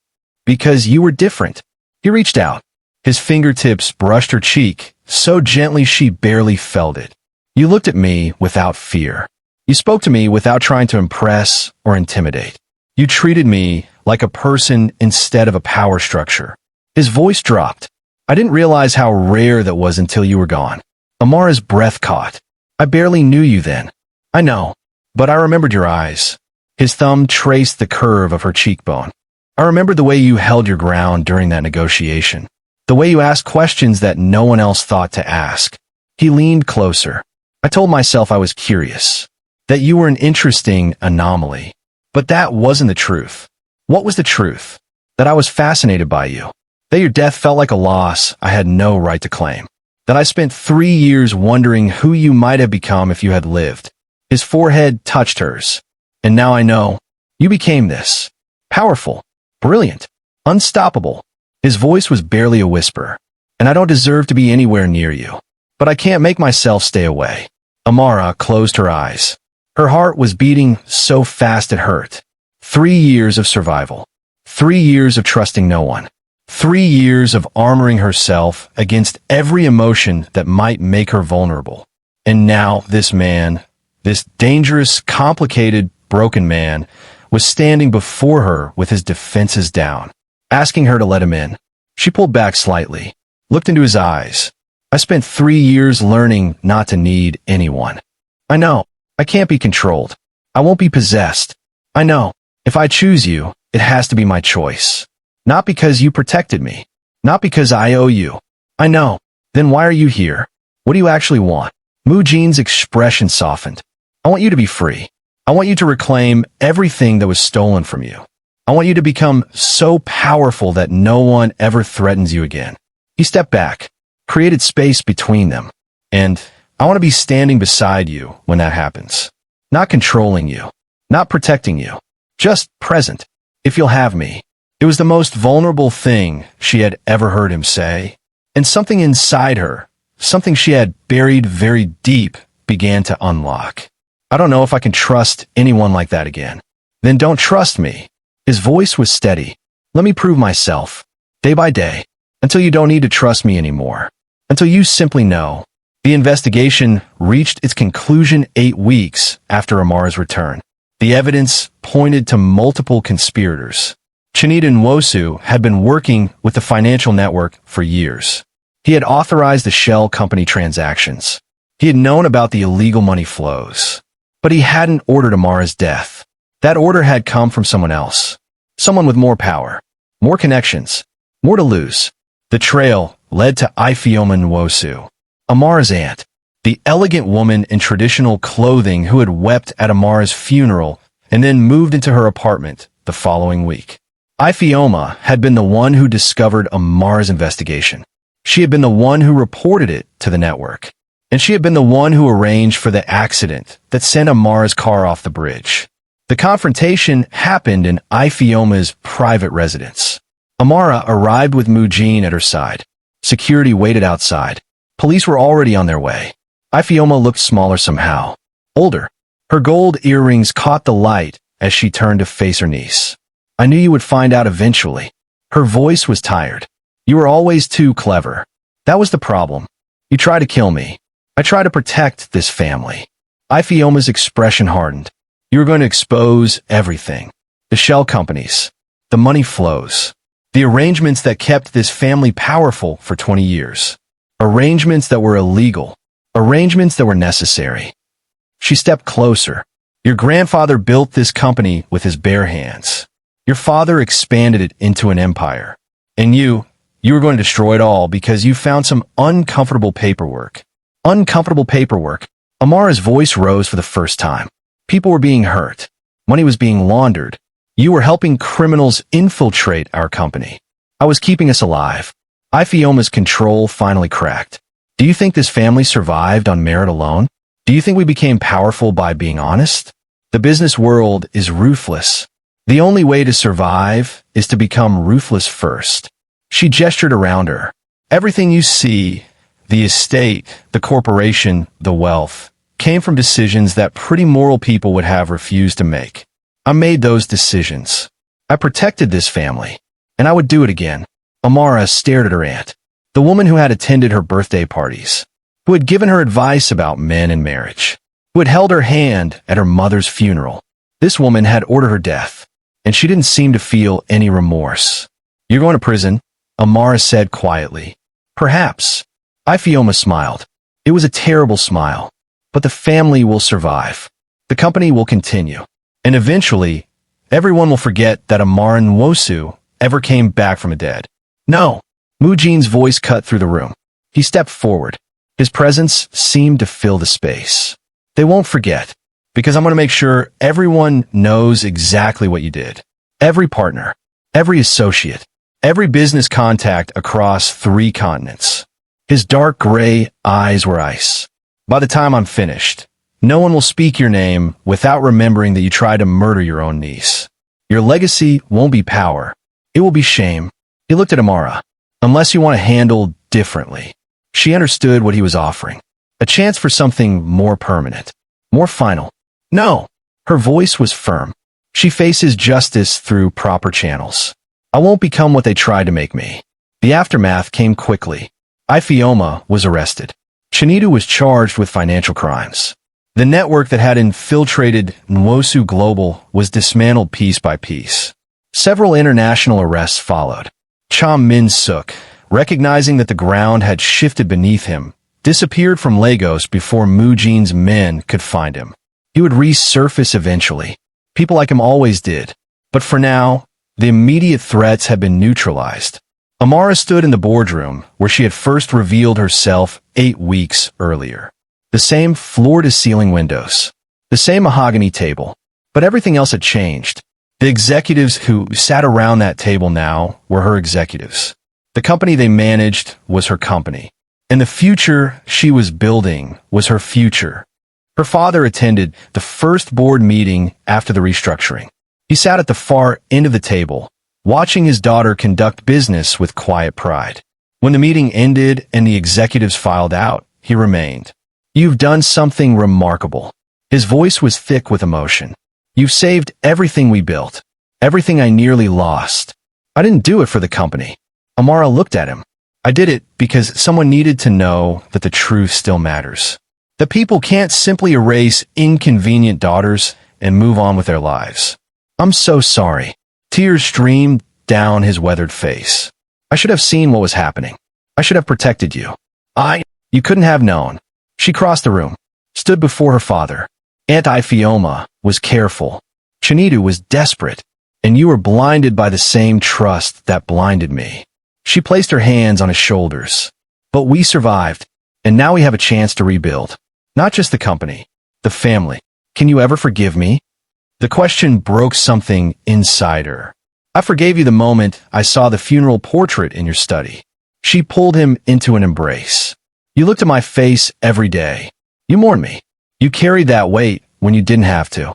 [SPEAKER 1] "Because you were different." He reached out. His fingertips brushed her cheek, so gently she barely felt it. You looked at me without fear. You spoke to me without trying to impress or intimidate. You treated me like a person instead of a power structure. His voice dropped. I didn't realize how rare that was until you were gone. Amara's breath caught. I barely knew you then. I know, but I remembered your eyes. His thumb traced the curve of her cheekbone. I remembered the way you held your ground during that negotiation. The way you asked questions that no one else thought to ask. He leaned closer. I told myself I was curious, that you were an interesting anomaly. But that wasn't the truth. What was the truth? That I was fascinated by you. That your death felt like a loss I had no right to claim. That I spent 3 years wondering who you might have become if you had lived. His forehead touched hers. And now I know. You became this. Powerful. Brilliant. Unstoppable. His voice was barely a whisper. And I don't deserve to be anywhere near you. But I can't make myself stay away. Amara closed her eyes. Her heart was beating so fast it hurt. 3 years of survival. 3 years of trusting no one. 3 years of armoring herself against every emotion that might make her vulnerable. And now this man, this dangerous, complicated, broken man, was standing before her with his defenses down, asking her to let him in. She pulled back slightly, looked into his eyes. I spent 3 years learning not to need anyone. I know. I can't be controlled. I won't be possessed. I know. If I choose you, it has to be my choice. Not because you protected me. Not because I owe you. I know. Then why are you here? What do you actually want? Mujin's expression softened. I want you to be free. I want you to reclaim everything that was stolen from you. I want you to become so powerful that no one ever threatens you again. He stepped back, created space between them. And I want to be standing beside you when that happens. Not controlling you. Not protecting you. Just present. If you'll have me. It was the most vulnerable thing she had ever heard him say. And something inside her, something she had buried very deep, began to unlock. I don't know if I can trust anyone like that again. Then don't trust me. His voice was steady. Let me prove myself, day by day, until you don't need to trust me anymore. Until you simply know. The investigation reached its conclusion 8 weeks after Amara's return. The evidence pointed to multiple conspirators. Chinita Nwosu had been working with the financial network for years. He had authorized the shell company transactions. He had known about the illegal money flows. But he hadn't ordered Amara's death. That order had come from someone else. Someone with more power, more connections, more to lose. The trail led to Ifeoma Nwosu, Amara's aunt, the elegant woman in traditional clothing who had wept at Amara's funeral and then moved into her apartment the following week. Ifeoma had been the one who discovered Amara's investigation. She had been the one who reported it to the network. And she had been the one who arranged for the accident that sent Amara's car off the bridge. The confrontation happened in Ifeoma's private residence. Amara arrived with Mujin at her side. Security waited outside. Police were already on their way. Ifeoma looked smaller somehow. Older. Her gold earrings caught the light as she turned to face her niece. I knew you would find out eventually. Her voice was tired. You were always too clever. That was the problem. You tried to kill me. I tried to protect this family. Ifeoma's expression hardened. You were going to expose everything. The shell companies. The money flows. The arrangements that kept this family powerful for 20 years. Arrangements that were illegal. Arrangements that were necessary. She stepped closer. Your grandfather built this company with his bare hands. Your father expanded it into an empire. And you were going to destroy it all because you found some uncomfortable paperwork. Uncomfortable paperwork. Amara's voice rose for the first time. People were being hurt. Money was being laundered. You were helping criminals infiltrate our company. I was keeping us alive. Ifeoma's control finally cracked. Do you think this family survived on merit alone? Do you think we became powerful by being honest? The business world is ruthless. The only way to survive is to become ruthless first. She gestured around her. Everything you see, the estate, the corporation, the wealth, came from decisions that pretty moral people would have refused to make. I made those decisions. I protected this family. And I would do it again. Amara stared at her aunt, the woman who had attended her birthday parties. who had given her advice about men and marriage, who had held her hand at her mother's funeral. This woman had ordered her death, and she didn't seem to feel any remorse. "You're going to prison," Amara said quietly. "Perhaps." Ifeoma smiled. It was a terrible smile. "But the family will survive. The company will continue. And eventually, everyone will forget that Amara Nwosu ever came back from the dead." "No." Mujin's voice cut through the room. He stepped forward. His presence seemed to fill the space. "They won't forget, because I'm going to make sure everyone knows exactly what you did. Every partner, every associate, every business contact across 3 continents." His dark gray eyes were ice. "By the time I'm finished, no one will speak your name without remembering that you tried to murder your own niece. Your legacy won't be power. It will be shame." He looked at Amara. "Unless you want to handle differently." She understood what he was offering. A chance for something more permanent, more final. "No." Her voice was firm. "She faces justice through proper channels. I won't become what they tried to make me." The aftermath came quickly. Ifeoma was arrested. Chinedu was charged with financial crimes. The network that had infiltrated Nwosu Global was dismantled piece by piece. Several international arrests followed. Cham Min-suk, recognizing that the ground had shifted beneath him, disappeared from Lagos before Mujin's men could find him. He would resurface eventually. People like him always did. But for now, the immediate threats had been neutralized. Amara stood in the boardroom where she had first revealed herself 8 weeks earlier. The same floor-to-ceiling windows, the same mahogany table, but everything else had changed. The executives who sat around that table now were her executives. The company they managed was her company, and the future she was building was her future. Her father attended the first board meeting after the restructuring. He sat at the far end of the table, watching his daughter conduct business with quiet pride. When the meeting ended and the executives filed out, he remained. "You've done something remarkable." His voice was thick with emotion. "You've saved everything we built, everything I nearly lost. I didn't do it for the company." Amara looked at him. "I did it because someone needed to know that the truth still matters. That people can't simply erase inconvenient daughters and move on with their lives." "I'm so sorry." Tears streamed down his weathered face. "I should have seen what was happening. I should have protected you. You couldn't have known." She crossed the room, stood before her father. "Aunt Ifeoma was careful. Chinedu was desperate, and you were blinded by the same trust that blinded me." She placed her hands on his shoulders. "But we survived, and now we have a chance to rebuild. Not just the company, the family. Can you ever forgive me?" The question broke something inside her. "I forgave you the moment I saw the funeral portrait in your study." She pulled him into an embrace. "You looked at my face every day. You mourned me. You carried that weight when you didn't have to."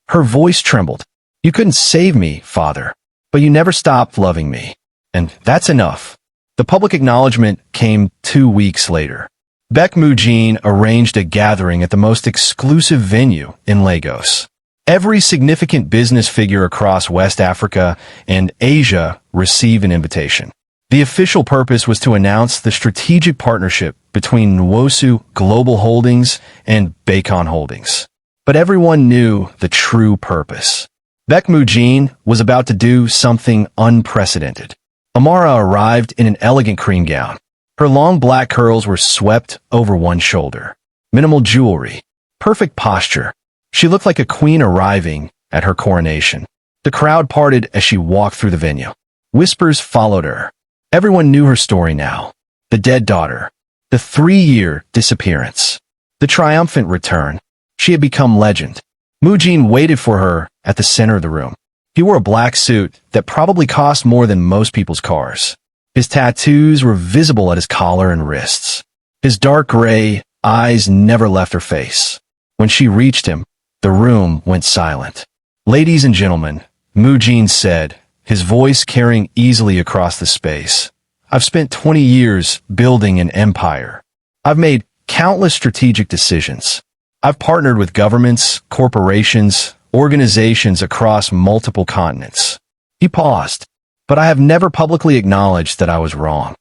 [SPEAKER 1] Her voice trembled. "You couldn't save me, father, but you never stopped loving me. And that's enough." The public acknowledgement came 2 weeks later. Beck Mujin arranged a gathering at the most exclusive venue in Lagos. Every significant business figure across West Africa and Asia received an invitation. The official purpose was to announce the strategic partnership between Nwosu Global Holdings and Bacon Holdings. But everyone knew the true purpose. Beck Mujin was about to do something unprecedented. Amara arrived in an elegant cream gown. Her long black curls were swept over one shoulder. Minimal jewelry. Perfect posture. She looked like a queen arriving at her coronation. The crowd parted as she walked through the venue. Whispers followed her. Everyone knew her story now. The dead daughter. The 3-year disappearance. The triumphant return. She had become legend. Mujin waited for her at the center of the room. He wore a black suit that probably cost more than most people's cars. His tattoos were visible at his collar and wrists. His dark gray eyes never left her face. When she reached him, the room went silent. "Ladies and gentlemen," Mujin said, his voice carrying easily across the space. "I've spent 20 years building an empire. I've made countless strategic decisions. I've partnered with governments, corporations, organizations across multiple continents." He paused. "But I have never publicly acknowledged that I was wrong."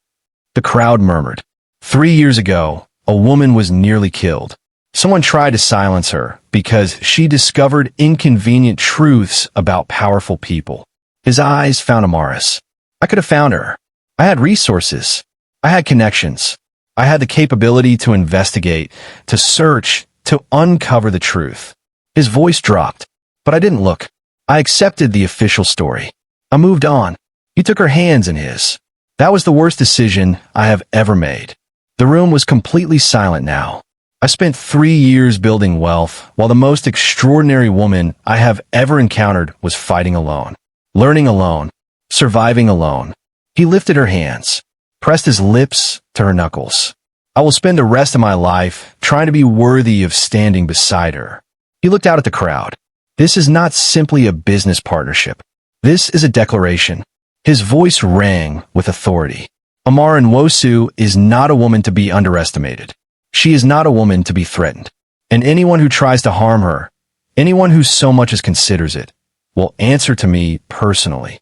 [SPEAKER 1] The crowd murmured. 3 years ago, a woman was nearly killed. Someone tried to silence her because she discovered inconvenient truths about powerful people. His eyes found Amaris. I could have found her. I had resources. I had connections. I had the capability to investigate, to search, to uncover the truth. His voice dropped, but I didn't look. I accepted the official story. I moved on. He took her hands in his. That was the worst decision I have ever made. The room was completely silent now. I spent 3 years building wealth, while the most extraordinary woman I have ever encountered was fighting alone, learning alone, surviving alone. He lifted her hands, pressed his lips to her knuckles. I will spend the rest of my life trying to be worthy of standing beside her. He looked out at the crowd. This is not simply a business partnership. This is a declaration. His voice rang with authority. Amara Nwosu is not a woman to be underestimated. She is not a woman to be threatened. And anyone who tries to harm her, anyone who so much as considers it, will answer to me personally.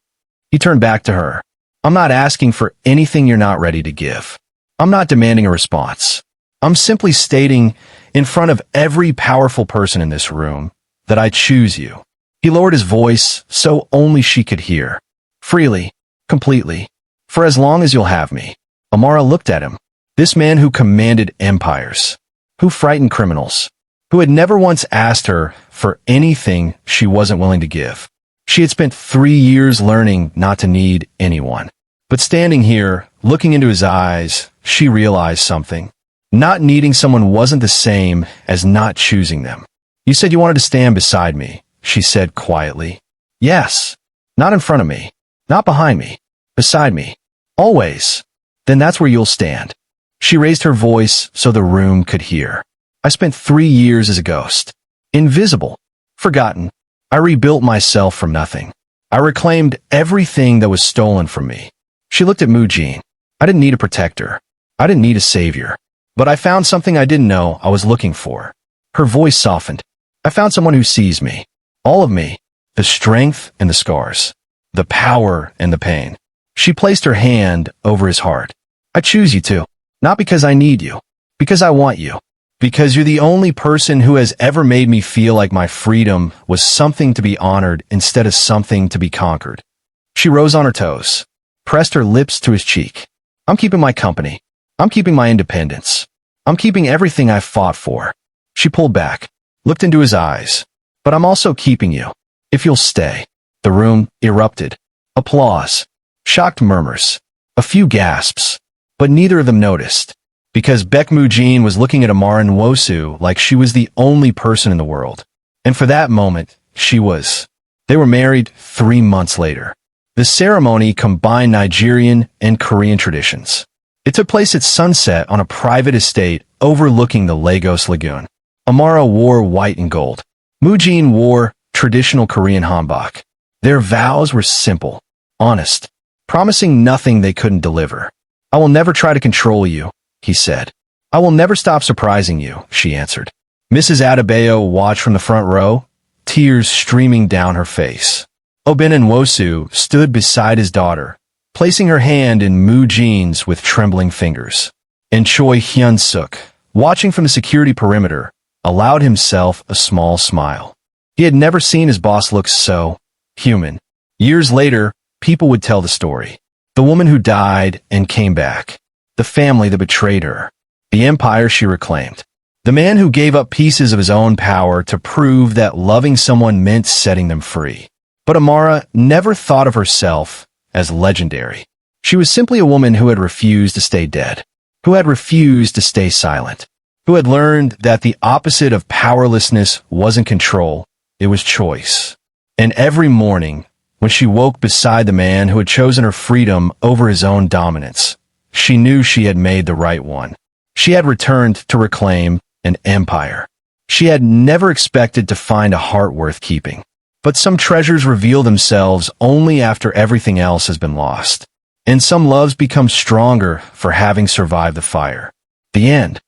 [SPEAKER 1] He turned back to her. I'm not asking for anything you're not ready to give. I'm not demanding a response. I'm simply stating in front of every powerful person in this room that I choose you. He lowered his voice so only she could hear. Freely, completely, for as long as you'll have me. Amara looked at him. This man who commanded empires, who frightened criminals, who had never once asked her for anything she wasn't willing to give. She had spent 3 years learning not to need anyone. But standing here, looking into his eyes, she realized something. Not needing someone wasn't the same as not choosing them. You said you wanted to stand beside me, she said quietly. Yes. Not in front of me. Not behind me. Beside me. Always. Then that's where you'll stand. She raised her voice so the room could hear. I spent 3 years as a ghost. Invisible. Forgotten. I rebuilt myself from nothing. I reclaimed everything that was stolen from me. She looked at Mujin. I didn't need a protector. I didn't need a savior. But I found something I didn't know I was looking for. Her voice softened. I found someone who sees me. All of me. The strength and the scars. The power and the pain. She placed her hand over his heart. I choose you too. Not because I need you. Because I want you. Because you're the only person who has ever made me feel like my freedom was something to be honored instead of something to be conquered. She rose on her toes. Pressed her lips to his cheek. I'm keeping my company. I'm keeping my independence. I'm keeping everything I fought for. She pulled back, looked into his eyes. But I'm also keeping you. If you'll stay. The room erupted. Applause. Shocked murmurs. A few gasps. But neither of them noticed. Because Baek Mujin was looking at Amara Nwosu like she was the only person in the world. And for that moment, she was. They were married 3 months later. The ceremony combined Nigerian and Korean traditions. It took place at sunset on a private estate overlooking the Lagos Lagoon. Amara wore white and gold. Mujin wore traditional Korean hanbok. Their vows were simple, honest, promising nothing they couldn't deliver. I will never try to control you, he said. I will never stop surprising you, she answered. Mrs. Adebayo watched from the front row, tears streaming down her face. Obin Nwosu stood beside his daughter, placing her hand in Mujin's with trembling fingers. And Choi Hyun-suk, watching from the security perimeter, allowed himself a small smile. He had never seen his boss look so human. Years later, people would tell the story. The woman who died and came back. The family that betrayed her. The empire she reclaimed. The man who gave up pieces of his own power to prove that loving someone meant setting them free. But Amara never thought of herself as legendary. She was simply a woman who had refused to stay dead, who had refused to stay silent, who had learned that the opposite of powerlessness wasn't control, it was choice. And every morning, when she woke beside the man who had chosen her freedom over his own dominance, she knew she had made the right one. She had returned to reclaim an empire. She had never expected to find a heart worth keeping. But some treasures reveal themselves only after everything else has been lost. And some loves become stronger for having survived the fire. The end.